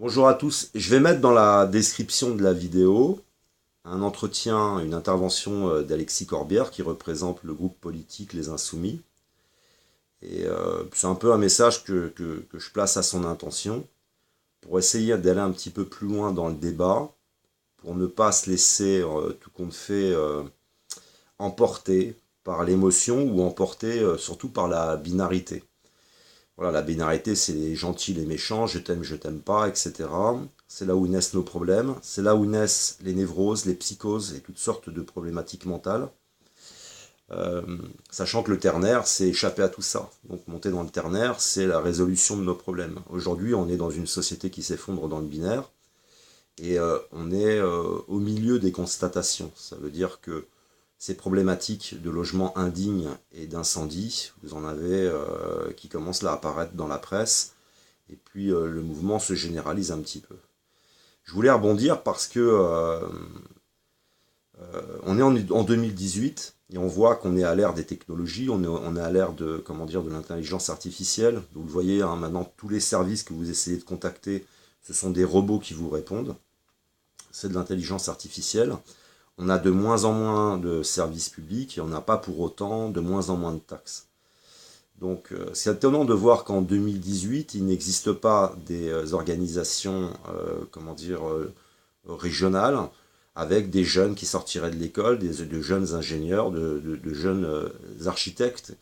Bonjour à tous, je vais mettre dans la description de la vidéo un entretien, une intervention d'Alexis Corbière qui représente le groupe politique Les Insoumis. Et c'est un peu un message que je place à son intention pour essayer d'aller un petit peu plus loin dans le débat, pour ne pas se laisser tout compte fait emporter par l'émotion ou emporter surtout par la binarité. Voilà, la binarité, c'est les gentils, les méchants, je t'aime pas, etc. C'est là où naissent nos problèmes, c'est là où naissent les névroses, les psychoses et toutes sortes de problématiques mentales. Euh, Sachant que le ternaire, c'est échapper à tout ça. Donc monter dans le ternaire, c'est la résolution de nos problèmes. Aujourd'hui, on est dans une société qui s'effondre dans le binaire et on est au milieu des constatations. Ça veut dire que ces problématiques de logement indigne et d'incendie, vous en avez qui commencent là à apparaître dans la presse, et puis le mouvement se généralise un petit peu. Je voulais rebondir parce que on est en 2018 et on voit qu'on est à l'ère des technologies, on est à l'ère de, comment dire, de l'intelligence artificielle. Vous le voyez, hein, maintenant tous les services que vous essayez de contacter, ce sont des robots qui vous répondent. C'est de l'intelligence artificielle. On a de moins en moins de services publics et on n'a pas pour autant de moins en moins de taxes. Donc c'est étonnant de voir qu'en 2018, il n'existe pas des organisations comment dire, régionales avec des jeunes qui sortiraient de l'école, de jeunes ingénieurs, de jeunes architectes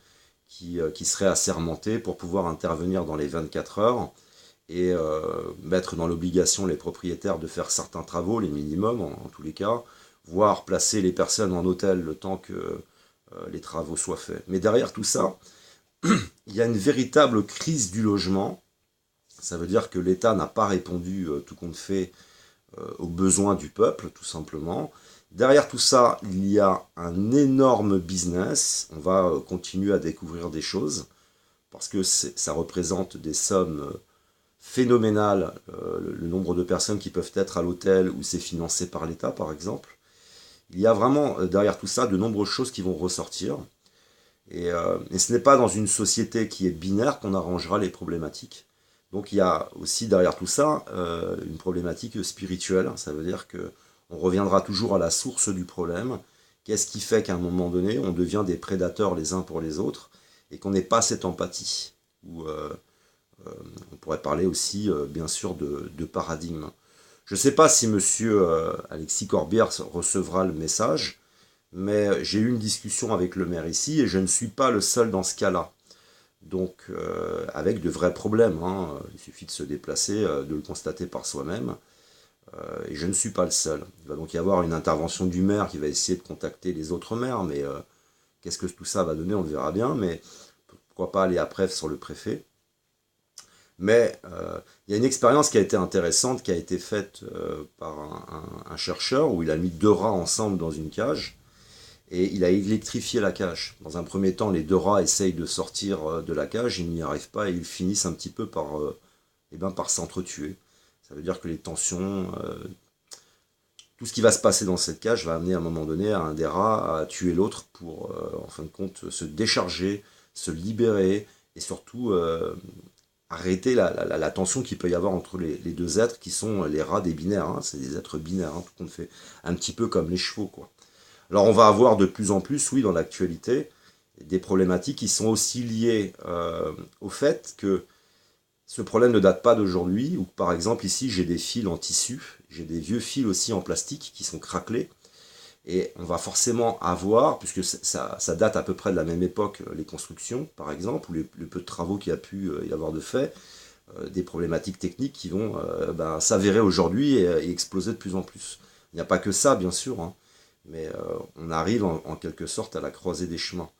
qui seraient assermentés pour pouvoir intervenir dans les 24 heures et mettre dans l'obligation les propriétaires de faire certains travaux, les minimums en tous les cas, voire placer les personnes en hôtel le temps que les travaux soient faits. Mais derrière tout ça, il y a une véritable crise du logement. Ça veut dire que l'État n'a pas répondu tout compte fait aux besoins du peuple, tout simplement. Derrière tout ça, il y a un énorme business. On va continuer à découvrir des choses parce que ça représente des sommes phénoménales. Le nombre de personnes qui peuvent être à l'hôtel où c'est financé par l'État, par exemple. Il y a vraiment derrière tout ça de nombreuses choses qui vont ressortir. Et ce n'est pas dans une société qui est binaire qu'on arrangera les problématiques. Donc il y a aussi derrière tout ça une problématique spirituelle. Ça veut dire que on reviendra toujours à la source du problème. Qu'est-ce qui fait qu'à un moment donné, on devient des prédateurs les uns pour les autres et qu'on n'ait pas cette empathie. Ou on pourrait parler aussi, bien sûr, de paradigme. Je ne sais pas si monsieur Alexis Corbière recevra le message, mais j'ai eu une discussion avec le maire ici et je ne suis pas le seul dans ce cas-là. Donc, avec de vrais problèmes, hein. Il suffit de se déplacer, de le constater par soi-même, et je ne suis pas le seul. Il va donc y avoir une intervention du maire qui va essayer de contacter les autres maires, mais qu'est-ce que tout ça va donner, on le verra bien, mais pourquoi pas aller après sur le préfet. Mais il y a une expérience qui a été intéressante, qui a été faite par un chercheur, où il a mis deux rats ensemble dans une cage, et il a électrifié la cage. Dans un premier temps, les deux rats essayent de sortir de la cage, ils n'y arrivent pas et ils finissent un petit peu par s'entretuer. Ça veut dire que les tensions, tout ce qui va se passer dans cette cage va amener à un moment donné à un des rats à tuer l'autre pour, en fin de compte, se décharger, se libérer et surtout arrêter la tension qu'il peut y avoir entre les deux êtres qui sont les rats des binaires. Hein. C'est des êtres binaires, hein, tout compte fait. Un petit peu comme les chevaux, quoi. Alors on va avoir de plus en plus, oui, dans l'actualité, des problématiques qui sont aussi liées au fait que ce problème ne date pas d'aujourd'hui, ou par exemple ici j'ai des fils en tissu, j'ai des vieux fils aussi en plastique qui sont craquelés, et on va forcément avoir, puisque ça date à peu près de la même époque, les constructions par exemple, ou le peu de travaux qu'il y a pu y avoir de fait, des problématiques techniques qui vont s'avérer aujourd'hui et exploser de plus en plus. Il n'y a pas que ça bien sûr, hein, mais on arrive en quelque sorte à la croisée des chemins.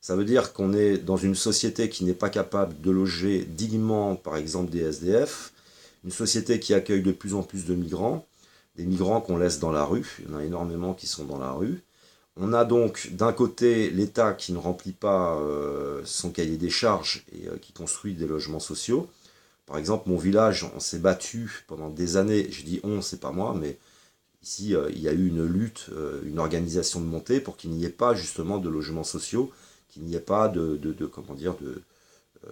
Ça veut dire qu'on est dans une société qui n'est pas capable de loger dignement, par exemple, des SDF, une société qui accueille de plus en plus de migrants, des migrants qu'on laisse dans la rue, il y en a énormément qui sont dans la rue. On a donc d'un côté l'État qui ne remplit pas son cahier des charges et qui construit des logements sociaux. Par exemple, mon village, on s'est battu pendant des années, je dis on, c'est pas moi, mais ici, il y a eu une lutte, une organisation de montée pour qu'il n'y ait pas justement de logements sociaux, qu'il n'y ait pas comment dire,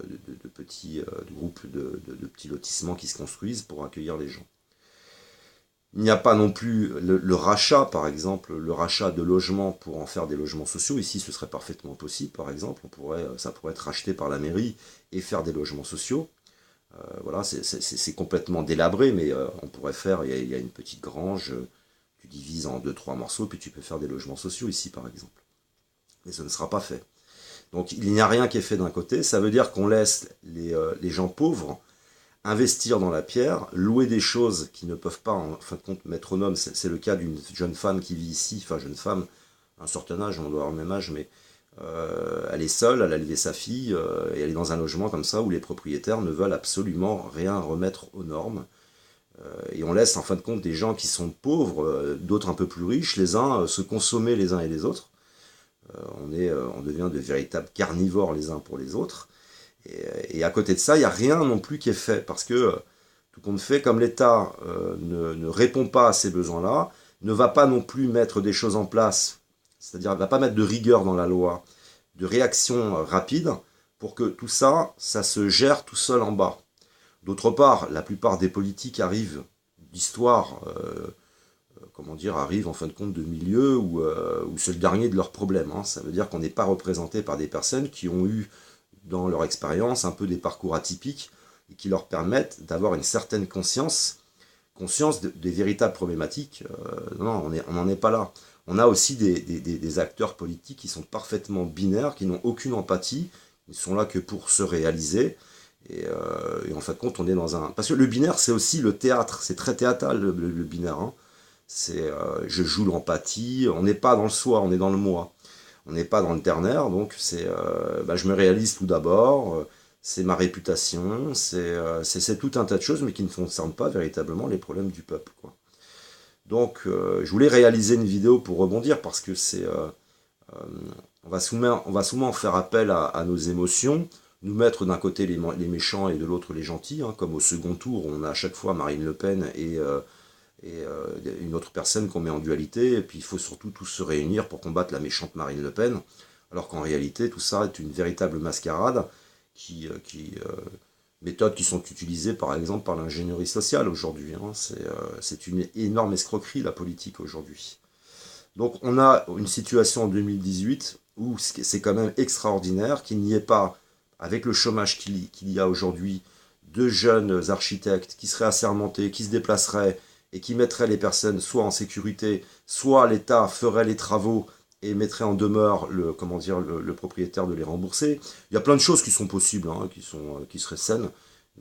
de petits groupes de petits lotissements qui se construisent pour accueillir les gens. Il n'y a pas non plus le rachat, par exemple, le rachat de logements pour en faire des logements sociaux. Ici, ce serait parfaitement possible, par exemple. Ça pourrait être racheté par la mairie et faire des logements sociaux. Voilà, c'est complètement délabré, mais on pourrait faire, il y a une petite grange, tu divises en 2-3 morceaux, puis tu peux faire des logements sociaux ici, par exemple. Mais ce ne sera pas fait. Donc il n'y a rien qui est fait d'un côté, ça veut dire qu'on laisse les gens pauvres investir dans la pierre, louer des choses qui ne peuvent pas, en fin de compte, mettre au nom. C'est le cas d'une jeune femme qui vit ici, enfin jeune femme, un certain âge, on doit avoir le même âge, mais elle est seule, elle a élevé sa fille, et elle est dans un logement comme ça où les propriétaires ne veulent absolument rien remettre aux normes. Et on laisse en fin de compte des gens qui sont pauvres, d'autres un peu plus riches, les uns se consommer les uns et les autres. On devient de véritables carnivores les uns pour les autres. Et à côté de ça, il n'y a rien non plus qui est fait, parce que tout compte fait, comme l'État ne répond pas à ces besoins-là, ne va pas non plus mettre des choses en place, c'est-à-dire ne va pas mettre de rigueur dans la loi, de réaction rapide, pour que tout ça, ça se gère tout seul en bas. D'autre part, la plupart des politiques arrivent d'histoire, arrivent en fin de compte de milieux où c'est le dernier de leurs problèmes. Hein. Ça veut dire qu'on n'est pas représenté par des personnes qui ont eu dans leur expérience un peu des parcours atypiques et qui leur permettent d'avoir une certaine conscience des véritables problématiques. Non, on n'en est pas là. On a aussi des acteurs politiques qui sont parfaitement binaires, qui n'ont aucune empathie, ils sont là que pour se réaliser. Et en fin de compte, on est dans un... Parce que le binaire, c'est aussi le théâtre, c'est très théâtral le binaire. Hein. Je joue l'empathie, on n'est pas dans le soi, on est dans le moi. On n'est pas dans le ternaire, donc je me réalise tout d'abord, c'est ma réputation, c'est tout un tas de choses, mais qui ne concernent pas véritablement les problèmes du peuple, quoi. Donc, je voulais réaliser une vidéo pour rebondir, parce que on va souvent faire appel à nos émotions, nous mettre d'un côté les méchants et de l'autre les gentils, hein, comme au second tour, on a à chaque fois Marine Le Pen et une autre personne qu'on met en dualité, et puis il faut surtout tous se réunir pour combattre la méchante Marine Le Pen, alors qu'en réalité tout ça est une véritable mascarade, méthodes qui sont utilisées par exemple par l'ingénierie sociale aujourd'hui. Hein. C'est une énorme escroquerie la politique aujourd'hui. Donc on a une situation en 2018 où c'est quand même extraordinaire qu'il n'y ait pas, avec le chômage qu'il y a aujourd'hui, de jeunes architectes qui seraient assermentés, qui se déplaceraient et qui mettraient les personnes soit en sécurité, soit l'État ferait les travaux et mettrait en demeure le propriétaire de les rembourser. Il y a plein de choses qui sont possibles, hein, qui seraient saines,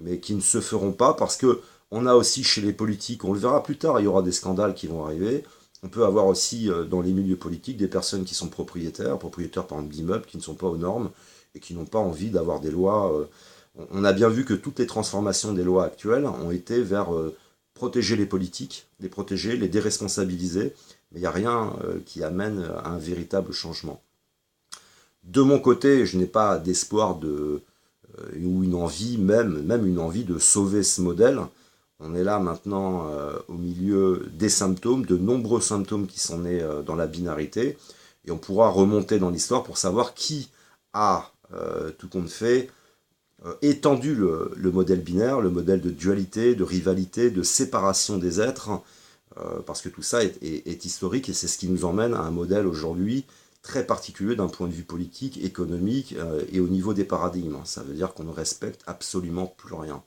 mais qui ne se feront pas, parce que on a aussi chez les politiques, on le verra plus tard, il y aura des scandales qui vont arriver. On peut avoir aussi dans les milieux politiques des personnes qui sont propriétaires par exemple d'immeubles qui ne sont pas aux normes et qui n'ont pas envie d'avoir des lois. On a bien vu que toutes les transformations des lois actuelles ont été vers protéger les politiques, les protéger, les déresponsabiliser, mais il n'y a rien qui amène à un véritable changement. De mon côté, je n'ai pas d'espoir ou une envie, même une envie de sauver ce modèle. On est là maintenant au milieu des symptômes, de nombreux symptômes qui sont nés dans la binarité, et on pourra remonter dans l'histoire pour savoir qui a, tout compte fait, étendu le modèle binaire, le modèle de dualité, de rivalité, de séparation des êtres, parce que tout ça est historique, et c'est ce qui nous emmène à un modèle aujourd'hui très particulier d'un point de vue politique, économique et au niveau des paradigmes. Ça veut dire qu'on ne respecte absolument plus rien.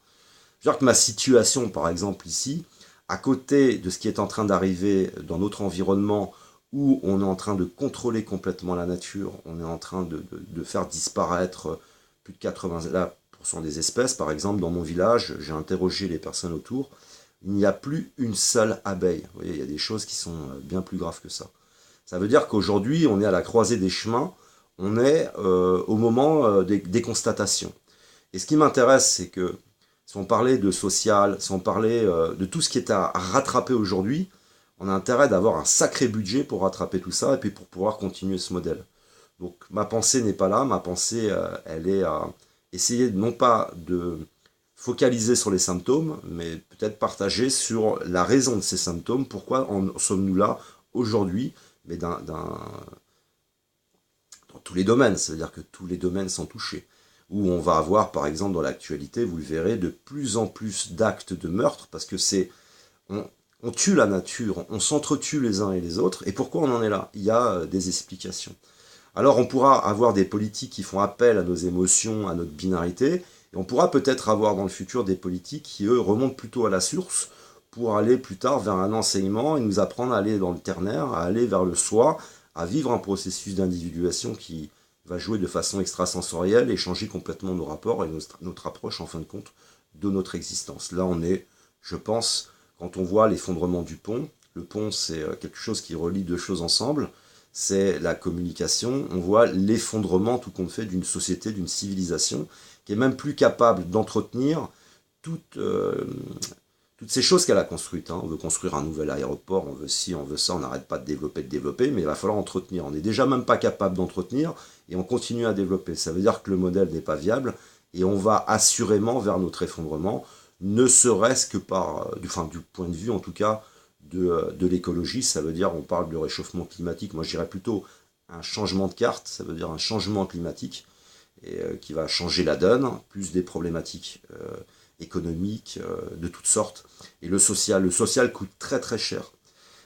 Je veux dire que ma situation, par exemple ici, à côté de ce qui est en train d'arriver dans notre environnement, où on est en train de contrôler complètement la nature, on est en train de faire disparaître plus de 80% des espèces. Par exemple, dans mon village, j'ai interrogé les personnes autour, il n'y a plus une seule abeille. Vous voyez, il y a des choses qui sont bien plus graves que ça. Ça veut dire qu'aujourd'hui, on est à la croisée des chemins, on est au moment des constatations. Et ce qui m'intéresse, c'est que si on parlait de social, si on parlait de tout ce qui est à rattraper aujourd'hui, on a intérêt d'avoir un sacré budget pour rattraper tout ça et puis pour pouvoir continuer ce modèle. Donc ma pensée n'est pas là, ma pensée elle est à essayer non pas de focaliser sur les symptômes, mais peut-être partager sur la raison de ces symptômes, pourquoi en sommes-nous là aujourd'hui, mais dans tous les domaines, c'est-à-dire que tous les domaines sont touchés. où on va avoir, par exemple, dans l'actualité, vous le verrez, de plus en plus d'actes de meurtre, parce que on tue la nature, on s'entretue les uns et les autres, et pourquoi on en est là? Il y a des explications. Alors on pourra avoir des politiques qui font appel à nos émotions, à notre binarité, et on pourra peut-être avoir dans le futur des politiques qui, eux, remontent plutôt à la source pour aller plus tard vers un enseignement et nous apprendre à aller dans le ternaire, à aller vers le soi, à vivre un processus d'individuation qui va jouer de façon extrasensorielle et changer complètement nos rapports et notre approche, en fin de compte, de notre existence. Là, on est, je pense, quand on voit l'effondrement du pont, le pont, c'est quelque chose qui relie deux choses ensemble, c'est la communication, on voit l'effondrement tout compte fait d'une société, d'une civilisation, qui est même plus capable d'entretenir toutes, toutes ces choses qu'elle a construites. Hein. On veut construire un nouvel aéroport, on veut ci, on veut ça, on n'arrête pas de développer, mais il va falloir entretenir. On n'est déjà même pas capable d'entretenir, et on continue à développer. Ça veut dire que le modèle n'est pas viable, et on va assurément vers notre effondrement, ne serait-ce que du point de vue en tout cas, de l'écologie, ça veut dire, on parle de réchauffement climatique, moi je dirais plutôt un changement de carte, ça veut dire un changement climatique, et, qui va changer la donne, plus des problématiques économiques de toutes sortes, et le social coûte très très cher.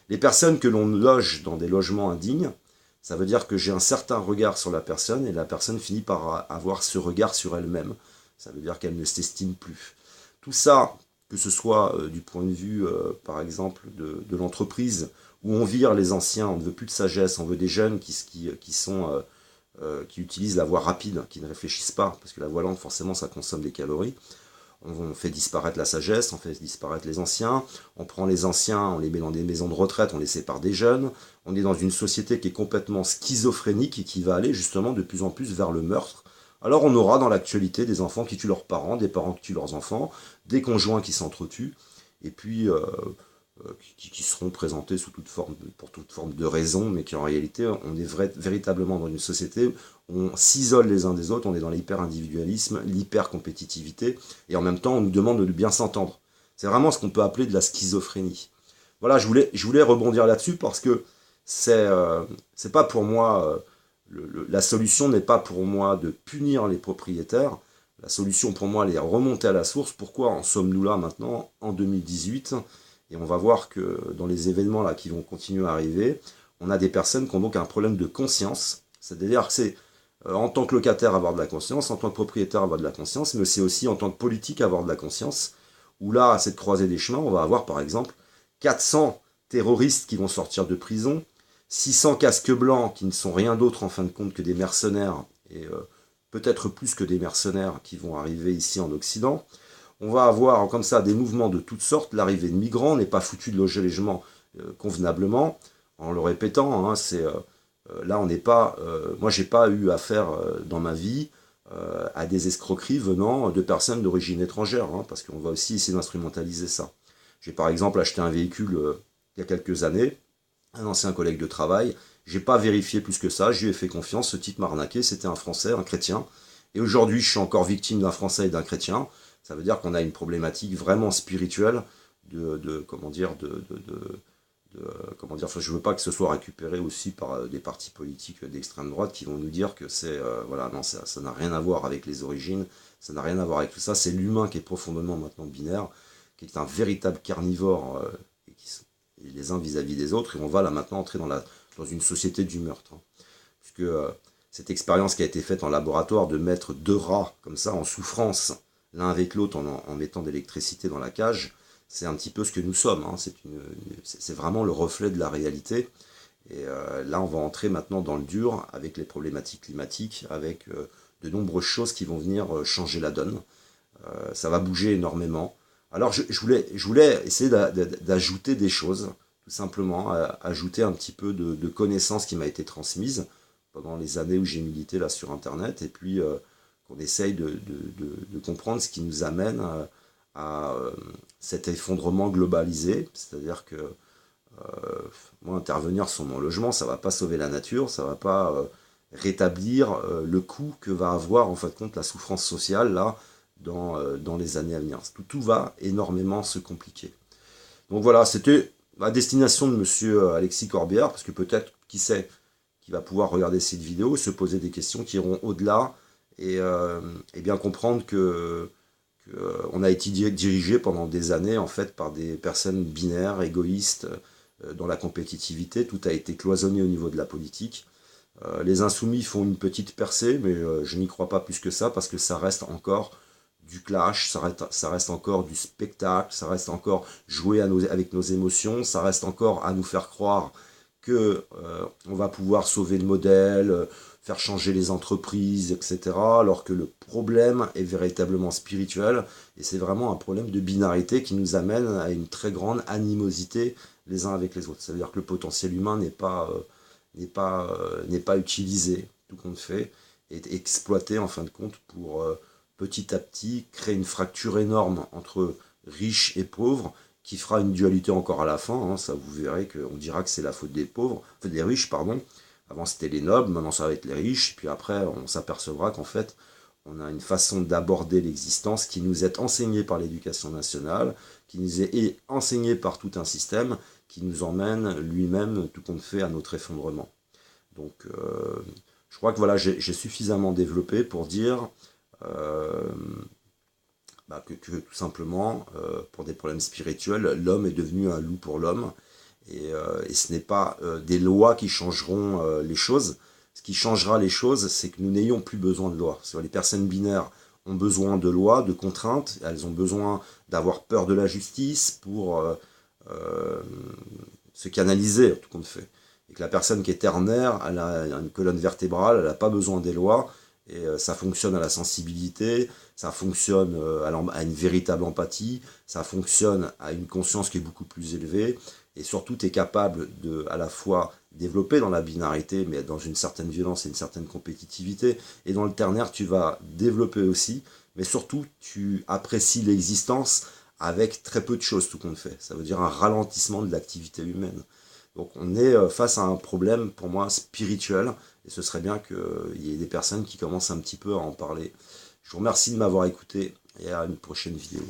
Les personnes que l'on loge dans des logements indignes, ça veut dire que j'ai un certain regard sur la personne, et la personne finit par avoir ce regard sur elle-même, ça veut dire qu'elle ne s'estime plus. Tout ça, que ce soit du point de vue, par exemple, de l'entreprise, où on vire les anciens, on ne veut plus de sagesse, on veut des jeunes qui utilisent la voie rapide, qui ne réfléchissent pas, parce que la voie lente, forcément, ça consomme des calories. On fait disparaître la sagesse, on fait disparaître les anciens, on prend les anciens, on les met dans des maisons de retraite, on les sépare des jeunes. On est dans une société qui est complètement schizophrénique et qui va aller justement de plus en plus vers le meurtre. Alors on aura dans l'actualité des enfants qui tuent leurs parents, des parents qui tuent leurs enfants, des conjoints qui s'entretuent, et puis qui seront présentés pour toute forme de raison, mais qui en réalité, on est véritablement dans une société où on s'isole les uns des autres, on est dans l'hyper-individualisme, l'hyper-compétitivité, et en même temps on nous demande de bien s'entendre. C'est vraiment ce qu'on peut appeler de la schizophrénie. Voilà, je voulais rebondir là-dessus parce que c'est pas pour moi... la solution n'est pas pour moi de punir les propriétaires, la solution pour moi elle est remonter à la source. Pourquoi en sommes-nous là maintenant, en 2018? Et on va voir que dans les événements là qui vont continuer à arriver, on a des personnes qui ont donc un problème de conscience, c'est-à-dire que c'est en tant que locataire avoir de la conscience, en tant que propriétaire avoir de la conscience, mais c'est aussi en tant que politique avoir de la conscience, où là, à cette croisée des chemins, on va avoir par exemple 400 terroristes qui vont sortir de prison, 600 casques blancs qui ne sont rien d'autre en fin de compte que des mercenaires, et peut-être plus que des mercenaires qui vont arriver ici en Occident. On va avoir comme ça des mouvements de toutes sortes, l'arrivée de migrants, on n'est pas foutu de loger les gens convenablement, en le répétant, hein, là on n'est pas, moi j'ai pas eu affaire dans ma vie à des escroqueries venant de personnes d'origine étrangère, hein, parce qu'on va aussi essayer d'instrumentaliser ça. J'ai par exemple acheté un véhicule il y a quelques années, un ancien collègue de travail, j'ai pas vérifié plus que ça, je lui ai fait confiance, ce type m'a arnaqué, c'était un Français, un chrétien, et aujourd'hui je suis encore victime d'un Français et d'un chrétien. Ça veut dire qu'on a une problématique vraiment spirituelle enfin, je veux pas que ce soit récupéré aussi par des partis politiques d'extrême droite qui vont nous dire que c'est voilà, non, ça n'a rien à voir avec les origines, ça n'a rien à voir avec tout ça, c'est l'humain qui est profondément maintenant binaire, qui est un véritable carnivore et les uns vis-à-vis des autres, et on va là maintenant entrer dans une société du meurtre. Hein. Puisque cette expérience qui a été faite en laboratoire de mettre deux rats comme ça en souffrance l'un avec l'autre en mettant de l'électricité dans la cage, c'est un petit peu ce que nous sommes. Hein. C'est vraiment le reflet de la réalité. Et là, on va entrer maintenant dans le dur avec les problématiques climatiques, avec de nombreuses choses qui vont venir changer la donne. Ça va bouger énormément. Alors, je voulais essayer d'ajouter des choses, tout simplement, ajouter un petit peu de connaissances qui m'a été transmise pendant les années où j'ai milité là sur Internet, et puis qu'on essaye de comprendre ce qui nous amène à cet effondrement globalisé, c'est-à-dire que moi, intervenir sur mon logement, ça ne va pas sauver la nature, ça ne va pas rétablir le coût que va avoir en fin de compte la souffrance sociale là dans les années à venir. Tout va énormément se compliquer. Donc voilà, c'était la destination de monsieur Alexis Corbière, parce que peut-être, qui sait, qui va pouvoir regarder cette vidéo, se poser des questions qui iront au-delà et bien comprendre on a été dirigé pendant des années en fait par des personnes binaires, égoïstes, dans la compétitivité. Tout a été cloisonné au niveau de la politique. Les insoumis font une petite percée, mais je n'y crois pas plus que ça, parce que ça reste encore du clash, ça reste encore du spectacle, ça reste encore jouer avec nos émotions, ça reste encore à nous faire croire que on va pouvoir sauver le modèle, faire changer les entreprises, etc. Alors que le problème est véritablement spirituel, et c'est vraiment un problème de binarité qui nous amène à une très grande animosité les uns avec les autres. Ça veut dire que le potentiel humain n'est pas utilisé, tout compte fait, est exploité en fin de compte pour petit à petit créer une fracture énorme entre riches et pauvres, qui fera une dualité encore à la fin, hein. Ça vous verrez qu'on dira que c'est la faute des pauvres, des riches, pardon. Avant c'était les nobles, maintenant ça va être les riches, puis après on s'apercevra qu'en fait on a une façon d'aborder l'existence qui nous est enseignée par l'éducation nationale, qui nous est enseignée par tout un système, qui nous emmène lui-même, tout compte fait, à notre effondrement. Donc je crois que voilà, j'ai suffisamment développé pour dire euh, que tout simplement, pour des problèmes spirituels, l'homme est devenu un loup pour l'homme, et ce n'est pas des lois qui changeront les choses. Ce qui changera les choses, c'est que nous n'ayons plus besoin de lois. Les personnes binaires ont besoin de lois, de contraintes, elles ont besoin d'avoir peur de la justice pour euh, se canaliser, tout compte fait. Et que la personne qui est ternaire, elle a une colonne vertébrale, elle n'a pas besoin des lois, et ça fonctionne à la sensibilité, ça fonctionne à une véritable empathie, ça fonctionne à une conscience qui est beaucoup plus élevée, et surtout tu es capable de à la fois développer dans la binarité, mais dans une certaine violence et une certaine compétitivité, et dans le ternaire tu vas développer aussi, mais surtout tu apprécies l'existence avec très peu de choses, tout compte fait. Ça veut dire un ralentissement de l'activité humaine. Donc on est face à un problème pour moi spirituel, et ce serait bien qu'il y ait des personnes qui commencent un petit peu à en parler. Je vous remercie de m'avoir écouté, et à une prochaine vidéo.